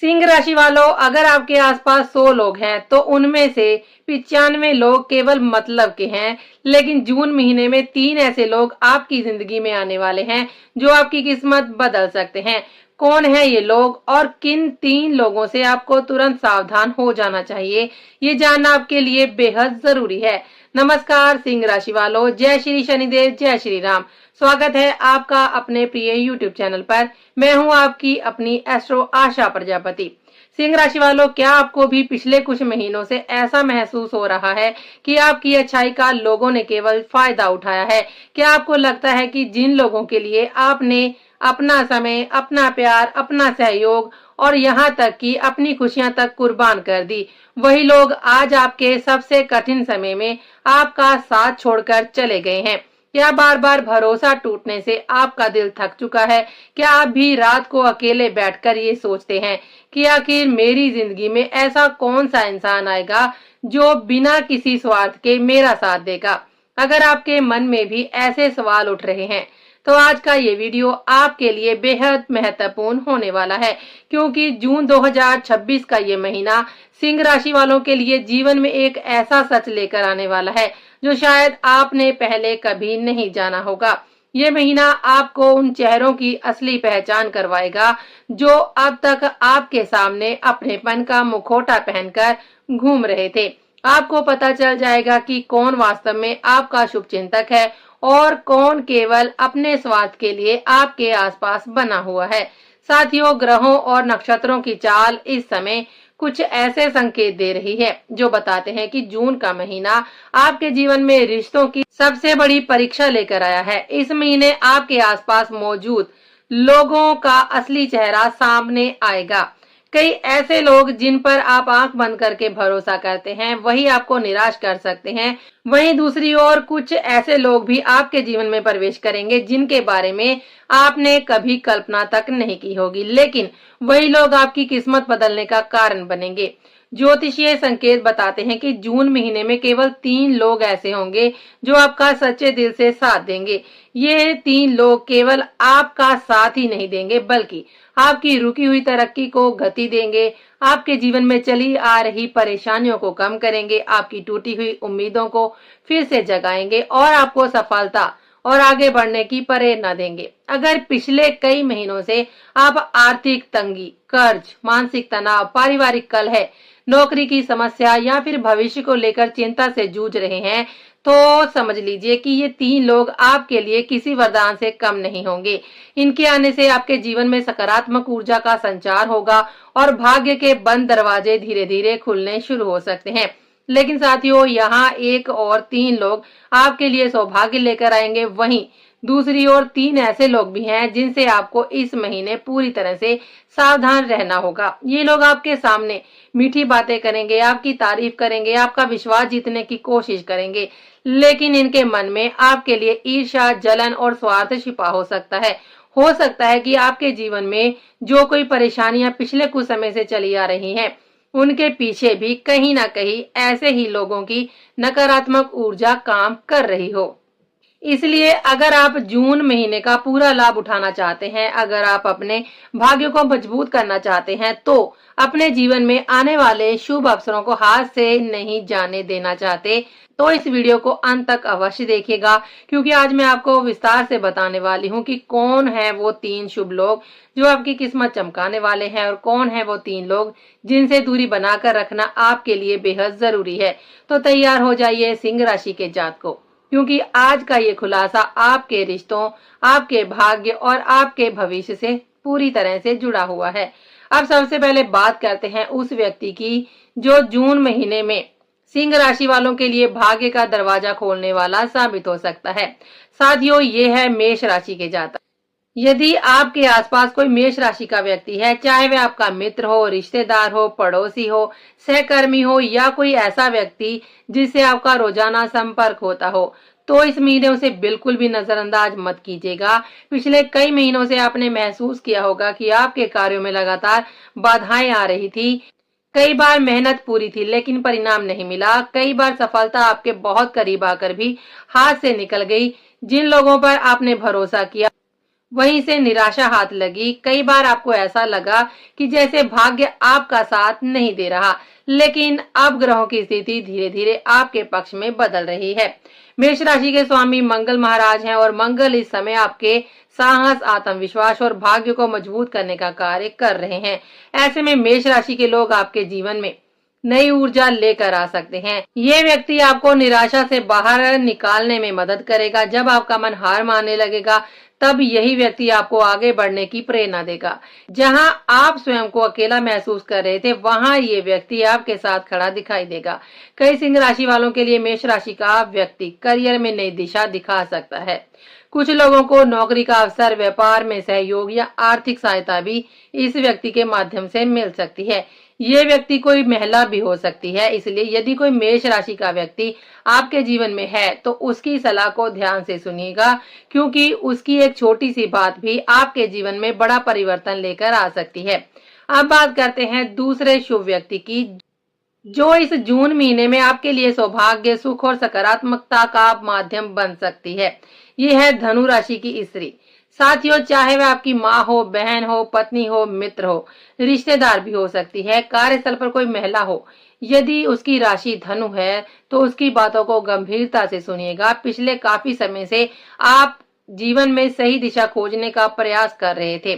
सिंह राशि वालों, अगर आपके आसपास 100 लोग हैं तो उनमें से 95 लोग केवल मतलब के हैं। लेकिन जून महीने में 3 ऐसे लोग आपकी जिंदगी में आने वाले हैं जो आपकी किस्मत बदल सकते हैं। कौन है ये लोग और किन 3 लोगों से आपको तुरंत सावधान हो जाना चाहिए, ये जानना आपके लिए बेहद जरूरी है। नमस्कार सिंह राशि वालों, जय श्री शनिदेव, जय श्री राम। स्वागत है आपका अपने प्रिय यूट्यूब चैनल पर। मैं हूं आपकी अपनी एस्ट्रो आशा प्रजापति। सिंह राशि वालों, क्या आपको भी पिछले कुछ महीनों से ऐसा महसूस हो रहा है कि आपकी अच्छाई का लोगों ने केवल फायदा उठाया है? क्या आपको लगता है कि जिन लोगों के लिए आपने अपना समय, अपना प्यार, अपना सहयोग और यहाँ तक कि अपनी खुशियां तक कुर्बान कर दी, वही लोग आज आपके सबसे कठिन समय में आपका साथ छोड़कर चले गए हैं? क्या बार बार भरोसा टूटने से आपका दिल थक चुका है? क्या आप भी रात को अकेले बैठकर ये सोचते हैं कि आखिर मेरी जिंदगी में ऐसा कौन सा इंसान आएगा जो बिना किसी स्वार्थ के मेरा साथ देगा? अगर आपके मन में भी ऐसे सवाल उठ रहे हैं तो आज का ये वीडियो आपके लिए बेहद महत्वपूर्ण होने वाला है, क्योंकि जून 2026 का ये महीना सिंह राशि वालों के लिए जीवन में एक ऐसा सच लेकर आने वाला है जो शायद आपने पहले कभी नहीं जाना होगा। ये महीना आपको उन चेहरों की असली पहचान करवाएगा जो अब तक आपके सामने अपनेपन का मुखौटा पहनकर घूम रहे थे। आपको पता चल जाएगा कि कौन वास्तव में आपका शुभचिंतक है और कौन केवल अपने स्वार्थ के लिए आपके आसपास बना हुआ है। साथियों, ग्रहों और नक्षत्रों की चाल इस समय कुछ ऐसे संकेत दे रही है जो बताते हैं कि जून का महीना आपके जीवन में रिश्तों की सबसे बड़ी परीक्षा लेकर आया है। इस महीने आपके आसपास मौजूद लोगों का असली चेहरा सामने आएगा। कई ऐसे लोग जिन पर आप आंख बंद करके भरोसा करते हैं वही आपको निराश कर सकते हैं। वहीं दूसरी ओर कुछ ऐसे लोग भी आपके जीवन में प्रवेश करेंगे जिनके बारे में आपने कभी कल्पना तक नहीं की होगी, लेकिन वही लोग आपकी किस्मत बदलने का कारण बनेंगे। ज्योतिषीय संकेत बताते हैं कि जून महीने में केवल 3 लोग ऐसे होंगे जो आपका सच्चे दिल से साथ देंगे। ये 3 लोग केवल आपका साथ ही नहीं देंगे बल्कि आपकी रुकी हुई तरक्की को गति देंगे, आपके जीवन में चली आ रही परेशानियों को कम करेंगे, आपकी टूटी हुई उम्मीदों को फिर से जगाएंगे और आपको सफलता और आगे बढ़ने की प्रेरणा देंगे। अगर पिछले कई महीनों से आप आर्थिक तंगी, कर्ज, मानसिक तनाव, पारिवारिक कलह, नौकरी की समस्या या फिर भविष्य को लेकर चिंता से जूझ रहे हैं तो समझ लीजिए कि ये 3 लोग आपके लिए किसी वरदान से कम नहीं होंगे। इनके आने से आपके जीवन में सकारात्मक ऊर्जा का संचार होगा और भाग्य के बंद दरवाजे धीरे धीरे खुलने शुरू हो सकते हैं। लेकिन साथियों, यहाँ एक और 3 लोग आपके लिए सौभाग्य लेकर आएंगे। वहीं दूसरी ओर 3 ऐसे लोग भी हैं जिनसे आपको इस महीने पूरी तरह से सावधान रहना होगा। ये लोग आपके सामने मीठी बातें करेंगे, आपकी तारीफ करेंगे, आपका विश्वास जीतने की कोशिश करेंगे, लेकिन इनके मन में आपके लिए ईर्ष्या, जलन और स्वार्थ छिपा हो सकता है। हो सकता है कि आपके जीवन में जो कोई परेशानियां पिछले कुछ समय से चली आ रही हैं, उनके पीछे भी कहीं ना कहीं ऐसे ही लोगों की नकारात्मक ऊर्जा काम कर रही हो। इसलिए अगर आप जून महीने का पूरा लाभ उठाना चाहते हैं, अगर आप अपने भाग्य को मजबूत करना चाहते हैं, तो अपने जीवन में आने वाले शुभ अवसरों को हाथ से नहीं जाने देना चाहते, तो इस वीडियो को अंत तक अवश्य देखिएगा, क्योंकि आज मैं आपको विस्तार से बताने वाली हूं कि कौन है वो 3 शुभ लोग जो आपकी किस्मत चमकाने वाले हैं और कौन है वो 3 लोग जिनसे दूरी बनाकर रखना आपके लिए बेहद जरूरी है। तो तैयार हो जाइए सिंह राशि के जातकों, क्योंकि आज का ये खुलासा आपके रिश्तों, आपके भाग्य और आपके भविष्य से पूरी तरह से जुड़ा हुआ है। अब सबसे पहले बात करते हैं उस व्यक्ति की जो जून महीने में सिंह राशि वालों के लिए भाग्य का दरवाजा खोलने वाला साबित हो सकता है। साथियों, ये है मेष राशि के जातक। यदि आपके आसपास कोई मेष राशि का व्यक्ति है, चाहे वह आपका मित्र हो, रिश्तेदार हो, पड़ोसी हो, सहकर्मी हो या कोई ऐसा व्यक्ति जिससे आपका रोजाना संपर्क होता हो, तो इस महीने उसे बिल्कुल भी नजरअंदाज मत कीजिएगा। पिछले कई महीनों से आपने महसूस किया होगा कि आपके कार्यों में लगातार बाधाएं आ रही थी। कई बार मेहनत पूरी थी लेकिन परिणाम नहीं मिला। कई बार सफलता आपके बहुत करीब आकर भी हाथ से निकल गई। जिन लोगों पर आपने भरोसा किया वहीं से निराशा हाथ लगी। कई बार आपको ऐसा लगा कि जैसे भाग्य आपका साथ नहीं दे रहा, लेकिन अब ग्रहों की स्थिति धीरे धीरे आपके पक्ष में बदल रही है। मेष राशि के स्वामी मंगल महाराज हैं और मंगल इस समय आपके साहस, आत्मविश्वास और भाग्य को मजबूत करने का कार्य कर रहे हैं। ऐसे में मेष राशि के लोग आपके जीवन में नई ऊर्जा लेकर आ सकते हैं। ये व्यक्ति आपको निराशा से बाहर निकालने में मदद करेगा। जब आपका मन हार मानने लगेगा, तब यही व्यक्ति आपको आगे बढ़ने की प्रेरणा देगा। जहां आप स्वयं को अकेला महसूस कर रहे थे, वहां ये व्यक्ति आपके साथ खड़ा दिखाई देगा। कई सिंह राशि वालों के लिए मेष राशि का व्यक्ति करियर में नई दिशा दिखा सकता है। कुछ लोगों को नौकरी का अवसर, व्यापार में सहयोग या आर्थिक सहायता भी इस व्यक्ति के माध्यम से मिल सकती है। ये व्यक्ति कोई महिला भी हो सकती है, इसलिए यदि कोई मेष राशि का व्यक्ति आपके जीवन में है तो उसकी सलाह को ध्यान से सुनिएगा, क्योंकि उसकी एक छोटी सी बात भी आपके जीवन में बड़ा परिवर्तन लेकर आ सकती है। अब बात करते हैं दूसरे शुभ व्यक्ति की, जो इस जून महीने में आपके लिए सौभाग्य, सुख और सकारात्मकता का माध्यम बन सकती है। ये है धनु राशि की स्त्री। साथियों, चाहे वह आपकी माँ हो, बहन हो, पत्नी हो, मित्र हो, रिश्तेदार भी हो सकती है, कार्यस्थल पर कोई महिला हो, यदि उसकी राशि धनु है तो उसकी बातों को गंभीरता से सुनिएगा। पिछले काफी समय से आप जीवन में सही दिशा खोजने का प्रयास कर रहे थे।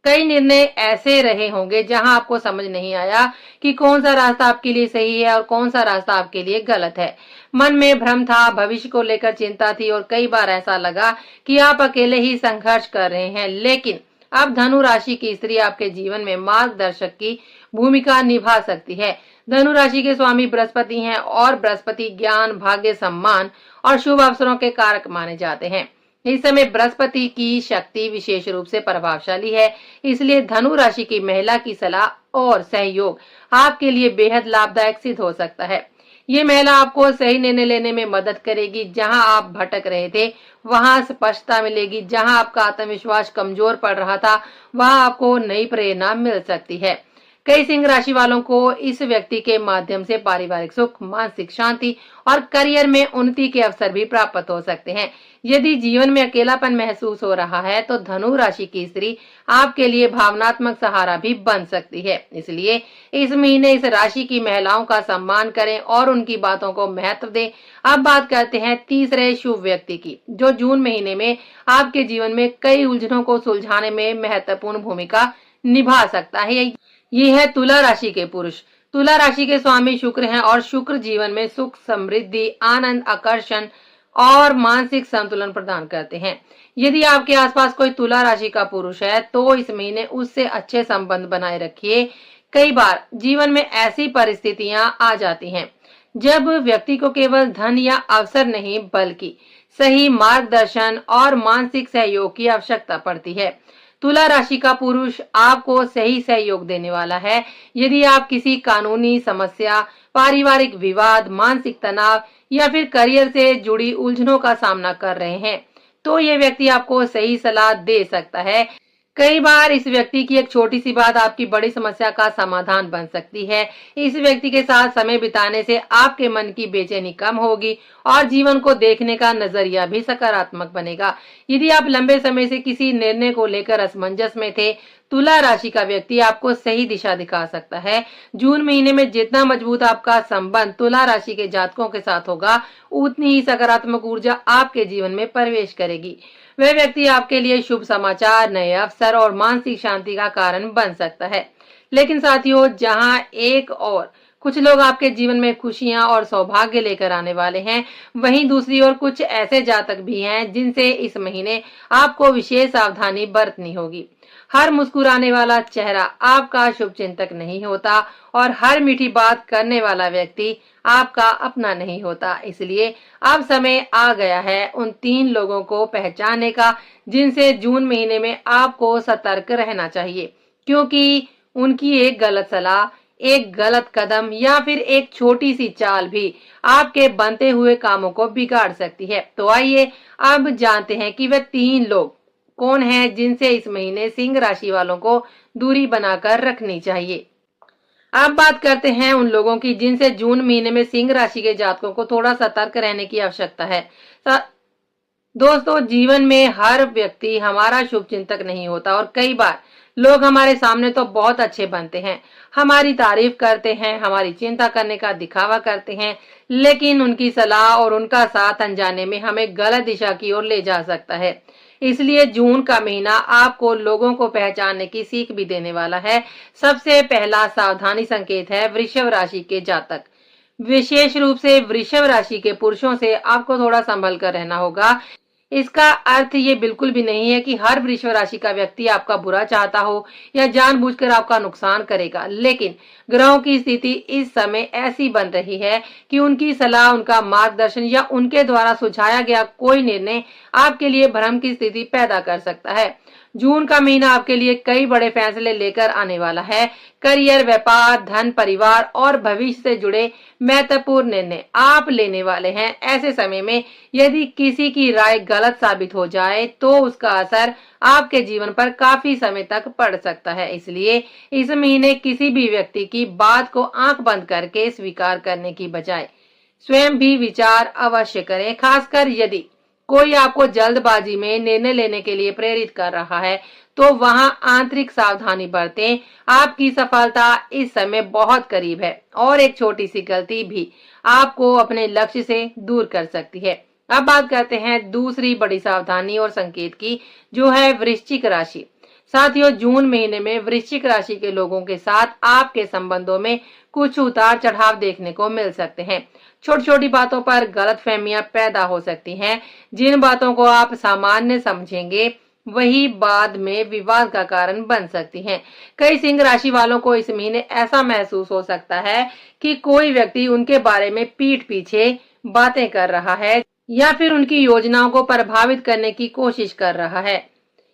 कई निर्णय ऐसे रहे होंगे जहां आपको समझ नहीं आया कि कौन सा रास्ता आपके लिए सही है और कौन सा रास्ता आपके लिए गलत है। मन में भ्रम था, भविष्य को लेकर चिंता थी और कई बार ऐसा लगा कि आप अकेले ही संघर्ष कर रहे हैं। लेकिन अब धनु राशि की स्त्री आपके जीवन में मार्गदर्शक की भूमिका निभा सकती है। धनु राशि के स्वामी बृहस्पति हैं और बृहस्पति ज्ञान, भाग्य, सम्मान और शुभ अवसरों के कारक माने जाते हैं। इस समय बृहस्पति की शक्ति विशेष रूप से प्रभावशाली है, इसलिए धनु राशि की महिला की सलाह और सहयोग आपके लिए बेहद लाभदायक सिद्ध हो सकता है। ये महिला आपको सही निर्णय लेने में मदद करेगी। जहां आप भटक रहे थे वहां स्पष्टता मिलेगी। जहां आपका आत्मविश्वास कमजोर पड़ रहा था, वहां आपको नई प्रेरणा मिल सकती है। कई सिंह राशि वालों को इस व्यक्ति के माध्यम से पारिवारिक सुख, मानसिक शांति और करियर में उन्नति के अवसर भी प्राप्त हो सकते हैं। यदि जीवन में अकेलापन महसूस हो रहा है तो धनु राशि की स्त्री आपके लिए भावनात्मक सहारा भी बन सकती है। इसलिए इस महीने इस राशि की महिलाओं का सम्मान करें और उनकी बातों को महत्व दें। अब बात करते हैं तीसरे शुभ व्यक्ति की, जो जून महीने में आपके जीवन में कई उलझनों को सुलझाने में महत्वपूर्ण भूमिका निभा सकता है। ये है तुला राशि के पुरुष। तुला राशि के स्वामी शुक्र हैं और शुक्र जीवन में सुख, समृद्धि, आनंद, आकर्षण और मानसिक संतुलन प्रदान करते हैं। यदि आपके आसपास कोई तुला राशि का पुरुष है तो इस महीने उससे अच्छे संबंध बनाए रखिए। कई बार जीवन में ऐसी परिस्थितियां आ जाती हैं जब व्यक्ति को केवल धन या अवसर नहीं, बल्कि सही मार्गदर्शन और मानसिक सहयोग की आवश्यकता पड़ती है। तुला राशि का पुरुष आपको सही सहयोग देने वाला है। यदि आप किसी कानूनी समस्या, पारिवारिक विवाद, मानसिक तनाव या फिर करियर से जुड़ी उलझनों का सामना कर रहे हैं तो ये व्यक्ति आपको सही सलाह दे सकता है। कई बार इस व्यक्ति की एक छोटी सी बात आपकी बड़ी समस्या का समाधान बन सकती है। इस व्यक्ति के साथ समय बिताने से आपके मन की बेचैनी कम होगी और जीवन को देखने का नजरिया भी सकारात्मक बनेगा। यदि आप लंबे समय से किसी निर्णय को लेकर असमंजस में थे, तुला राशि का व्यक्ति आपको सही दिशा दिखा सकता है। जून महीने में जितना मजबूत आपका संबंध तुला राशि के जातकों के साथ होगा, उतनी ही सकारात्मक ऊर्जा आपके जीवन में प्रवेश करेगी। वह व्यक्ति आपके लिए शुभ समाचार, नए अवसर और मानसिक शांति का कारण बन सकता है। लेकिन साथियों, जहां एक और कुछ लोग आपके जीवन में खुशियां और सौभाग्य लेकर आने वाले हैं, वहीं दूसरी ओर कुछ ऐसे जातक भी हैं जिनसे इस महीने आपको विशेष सावधानी बरतनी होगी। हर मुस्कुराने वाला चेहरा आपका शुभ चिंतक नहीं होता और हर मीठी बात करने वाला व्यक्ति आपका अपना नहीं होता। इसलिए अब समय आ गया है उन 3 लोगों को पहचानने का जिनसे जून महीने में आपको सतर्क रहना चाहिए, क्योंकि उनकी एक गलत सलाह, एक गलत कदम या फिर एक छोटी सी चाल भी आपके बनते हुए कामों को बिगाड़ सकती है। तो आइए अब जानते हैं कि वे 3 लोग कौन हैं जिनसे इस महीने सिंह राशि वालों को दूरी बनाकर रखनी चाहिए। अब बात करते हैं उन लोगों की जिनसे जून महीने में सिंह राशि के जातकों को थोड़ा सतर्क रहने की आवश्यकता है। दोस्तों, जीवन में हर व्यक्ति हमारा शुभ चिंतक नहीं होता और कई बार लोग हमारे सामने तो बहुत अच्छे बनते हैं, हमारी तारीफ करते हैं, हमारी चिंता करने का दिखावा करते हैं, लेकिन उनकी सलाह और उनका साथ अनजाने में हमें गलत दिशा की ओर ले जा सकता है। इसलिए जून का महीना आपको लोगों को पहचानने की सीख भी देने वाला है। सबसे पहला सावधानी संकेत है वृषभ राशि के जातक। विशेष रूप से वृषभ राशि के पुरुषों से आपको थोड़ा संभल कर रहना होगा। इसका अर्थ ये बिल्कुल भी नहीं है कि हर वृषभ राशि का व्यक्ति आपका बुरा चाहता हो या जानबूझकर आपका नुकसान करेगा, लेकिन ग्रहों की स्थिति इस समय ऐसी बन रही है कि उनकी सलाह, उनका मार्गदर्शन या उनके द्वारा सुझाया गया कोई निर्णय आपके लिए भ्रम की स्थिति पैदा कर सकता है। जून का महीना आपके लिए कई बड़े फैसले लेकर आने वाला है। करियर, व्यापार, धन, परिवार और भविष्य से जुड़े महत्वपूर्ण निर्णय आप लेने वाले हैं। ऐसे समय में यदि किसी की राय गलत साबित हो जाए तो उसका असर आपके जीवन पर काफी समय तक पड़ सकता है। इसलिए इस महीने किसी भी व्यक्ति की बात को आंख बंद करके स्वीकार करने की बजाय स्वयं भी विचार अवश्य करें। खासकर यदि कोई आपको जल्दबाजी में निर्णय लेने के लिए प्रेरित कर रहा है तो वहां आंतरिक सावधानी बरतें। आपकी सफलता इस समय बहुत करीब है और एक छोटी सी गलती भी आपको अपने लक्ष्य से दूर कर सकती है। अब बात करते हैं दूसरी बड़ी सावधानी और संकेत की, जो है वृश्चिक राशि। साथियों, जून महीने में वृश्चिक राशि के लोगों के साथ आपके संबंधों में कुछ उतार चढ़ाव देखने को मिल सकते हैं। छोटी छोटी बातों पर गलतफहमियां पैदा हो सकती हैं। जिन बातों को आप सामान्य समझेंगे वही बाद में विवाद का कारण बन सकती हैं। कई सिंह राशि वालों को इस महीने ऐसा महसूस हो सकता है कि कोई व्यक्ति उनके बारे में पीठ पीछे बातें कर रहा है या फिर उनकी योजनाओं को प्रभावित करने की कोशिश कर रहा है।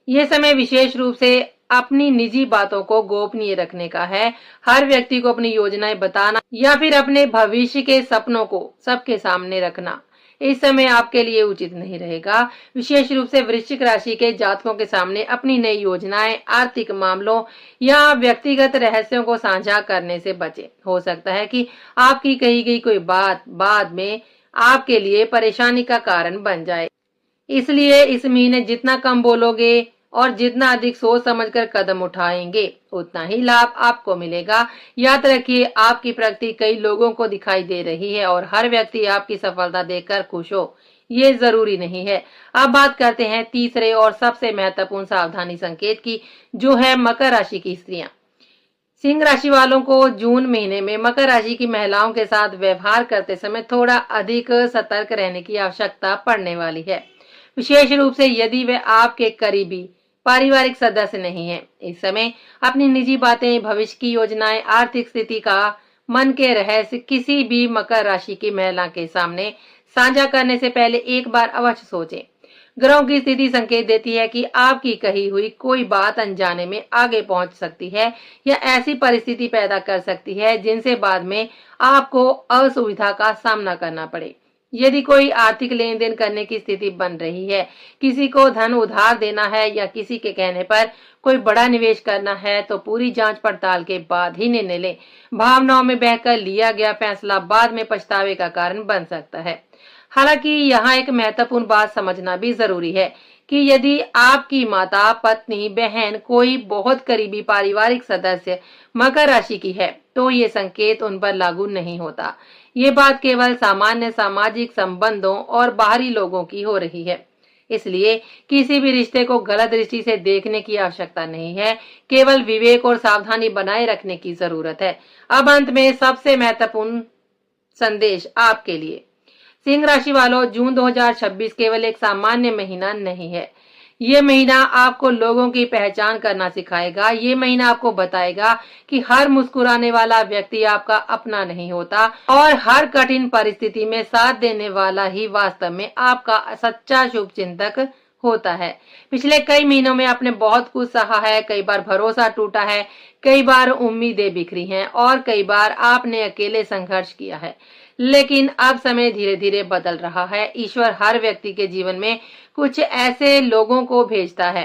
यह समय विशेष रूप से अपनी निजी बातों को गोपनीय रखने का है। हर व्यक्ति को अपनी योजनाएं बताना या फिर अपने भविष्य के सपनों को सबके सामने रखना इस समय आपके लिए उचित नहीं रहेगा। विशेष रूप से वृश्चिक राशि के जातकों के सामने अपनी नई योजनाएं, आर्थिक मामलों या व्यक्तिगत रहस्यों को साझा करने से बचें। हो सकता है कि आपकी कही गई कोई बात बाद में आपके लिए परेशानी का कारण बन जाए। इसलिए इस महीने जितना कम बोलोगे और जितना अधिक सोच समझकर कदम उठाएंगे उतना ही लाभ आपको मिलेगा। याद रखिए, आपकी प्रगति कई लोगों को दिखाई दे रही है और हर व्यक्ति आपकी सफलता देखकर खुश हो ये जरूरी नहीं है। अब बात करते हैं तीसरे और सबसे महत्वपूर्ण सावधानी संकेत की, जो है मकर राशि की स्त्रियां। सिंह राशि वालों को जून महीने में मकर राशि की महिलाओं के साथ व्यवहार करते समय थोड़ा अधिक सतर्क रहने की आवश्यकता पड़ने वाली है। विशेष रूप से यदि वे आपके करीबी पारिवारिक सदस्य नहीं है। इस समय अपनी निजी बातें, भविष्य की योजनाएं, आर्थिक स्थिति का मन के रहस्य किसी भी मकर राशि की महिला के सामने साझा करने से पहले एक बार अवश्य सोचें। ग्रहों की स्थिति संकेत देती है कि आपकी कही हुई कोई बात अनजाने में आगे पहुंच सकती है या ऐसी परिस्थिति पैदा कर सकती है जिनसे बाद में आपको असुविधा का सामना करना पड़े। यदि कोई आर्थिक लेन देन करने की स्थिति बन रही है, किसी को धन उधार देना है या किसी के कहने पर कोई बड़ा निवेश करना है तो पूरी जांच पड़ताल के बाद ही निर्णय लें। भावनाओं में बहकर लिया गया फैसला बाद में पछतावे का कारण बन सकता है। हालांकि यहाँ एक महत्वपूर्ण बात समझना भी जरूरी है कि यदि आपकी माता, पत्नी, बहन, कोई बहुत करीबी पारिवारिक सदस्य मकर राशि की है तो ये संकेत उन पर लागू नहीं होता। ये बात केवल सामान्य सामाजिक संबंधों और बाहरी लोगों की हो रही है। इसलिए किसी भी रिश्ते को गलत दृष्टि से देखने की आवश्यकता नहीं है, केवल विवेक और सावधानी बनाए रखने की जरूरत है। अब अंत में सबसे महत्वपूर्ण संदेश आपके लिए, सिंह राशि वालों, जून 2026 केवल एक सामान्य महीना नहीं है। ये महीना आपको लोगों की पहचान करना सिखाएगा। ये महीना आपको बताएगा कि हर मुस्कुराने वाला व्यक्ति आपका अपना नहीं होता और हर कठिन परिस्थिति में साथ देने वाला ही वास्तव में आपका सच्चा शुभचिंतक होता है। पिछले कई महीनों में आपने बहुत कुछ सहा है, कई बार भरोसा टूटा है, कई बार उम्मीदें बिखरी हैं और कई बार आपने अकेले संघर्ष किया है। लेकिन अब समय धीरे धीरे बदल रहा है। ईश्वर हर व्यक्ति के जीवन में कुछ ऐसे लोगों को भेजता है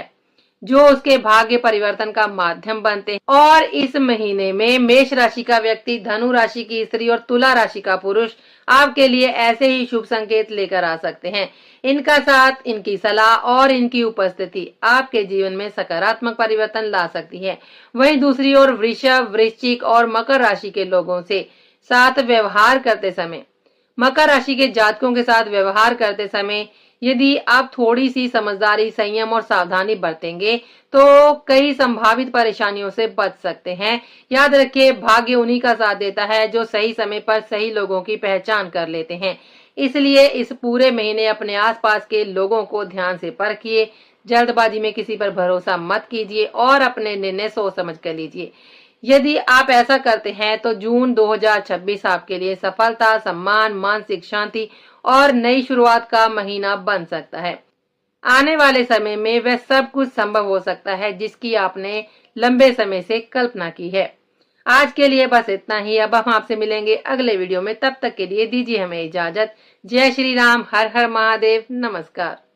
जो उसके भाग्य परिवर्तन का माध्यम बनते हैं। और इस महीने में मेष राशि का व्यक्ति, धनु राशि की स्त्री और तुला राशि का पुरुष आपके लिए ऐसे ही शुभ संकेत लेकर आ सकते हैं। इनका साथ, इनकी सलाह और इनकी उपस्थिति आपके जीवन में सकारात्मक परिवर्तन ला सकती है। वहीं दूसरी ओर वृषभ, वृश्चिक और मकर राशि के लोगों से साथ व्यवहार करते समय, मकर राशि के जातकों के साथ व्यवहार करते समय यदि आप थोड़ी सी समझदारी, संयम और सावधानी बरतेंगे तो कई संभावित परेशानियों से बच सकते हैं। याद रखिए, भाग्य उन्हीं का साथ देता है जो सही समय पर सही लोगों की पहचान कर लेते हैं। इसलिए इस पूरे महीने अपने आसपास के लोगों को ध्यान से परखिए, जल्दबाजी में किसी पर भरोसा मत कीजिए और अपने निर्णय सोच समझ कर लीजिए। यदि आप ऐसा करते हैं तो जून 2026 आपके लिए सफलता, सम्मान, मानसिक शांति और नई शुरुआत का महीना बन सकता है। आने वाले समय में वह सब कुछ संभव हो सकता है जिसकी आपने लंबे समय से कल्पना की है। आज के लिए बस इतना ही। अब हम आपसे मिलेंगे अगले वीडियो में। तब तक के लिए दीजिए हमें इजाजत। जय श्री राम। हर हर महादेव। नमस्कार।